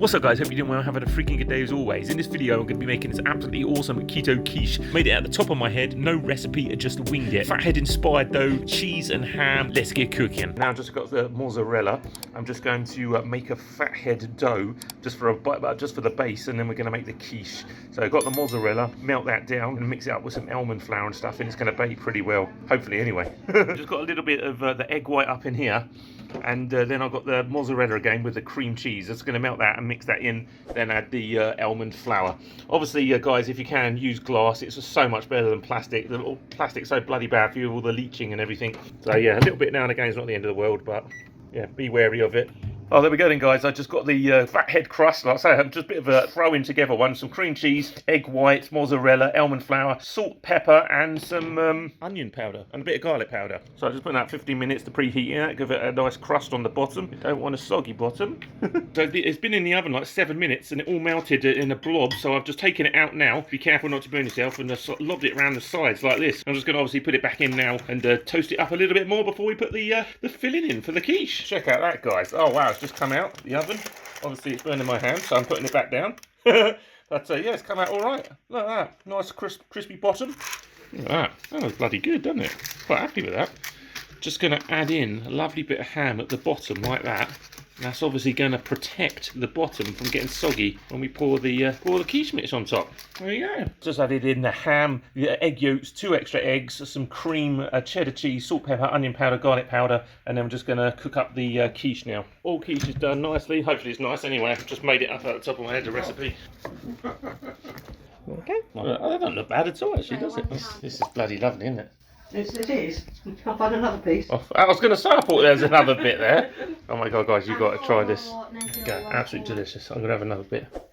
What's up guys, hope you're doing well, having a freaking good day as always. In this video I'm going to be making this absolutely awesome keto quiche. Made it at the top of my head, no recipe, just winged it. Fathead inspired dough, cheese and ham, let's get cooking. Now I've just got the mozzarella, I'm just going to make a fathead dough just for the base, and then we're going to make the quiche. So I've got the mozzarella, melt that down and mix it up with some almond flour and stuff, and it's going to bake pretty well, hopefully anyway. Just got a little bit of the egg white up in here. And then I've got the mozzarella again with the cream cheese. Just going to melt that and mix that in, then add the almond flour. Obviously, guys, if you can, use glass. It's just so much better than plastic. Plastic's so bloody bad for you, all the leaching and everything. So yeah, a little bit now and again is not the end of the world, but yeah, be wary of it. Oh, there we go then, guys. I just got the fathead crust. Like I say, I'm just a bit of a throwing together one. Some cream cheese, egg white, mozzarella, almond flour, salt, pepper, and some onion powder, and a bit of garlic powder. So I just put that 15 minutes to preheat it, give it a nice crust on the bottom. You don't want a soggy bottom. So it's been in the oven like 7 minutes, and it all melted in a blob. So I've just taken it out now. Be careful not to burn yourself, and lobbed it around the sides like this. I'm just going to obviously put it back in now and toast it up a little bit more before we put the filling in for the quiche. Check out that, guys. Oh wow, it's just come out the oven. Obviously it's burning my hand, so I'm putting it back down. But yeah, it's come out all right. Look at that, nice crispy bottom. Look at that. That was bloody good, doesn't it? Quite happy with that. Just going to add in a lovely bit of ham at the bottom like that. That's obviously going to protect the bottom from getting soggy when we pour the quiche mix on top. There you go. Just added in the ham, the egg yolks, 2 extra eggs, some cream, cheddar cheese, salt, pepper, onion powder, garlic powder, and then we're just going to cook up the quiche now. All quiche is done nicely. Hopefully it's nice anyway. I've just made it up at the top of my head, the recipe. Okay. Well, that doesn't look bad at all, actually, does it? This is bloody lovely, isn't it? Yes, it is. I'll find another piece. I was going to say, I thought there was another bit there. Oh my god, guys, you've got to try this. Go, absolutely delicious. I'm going to have another bit.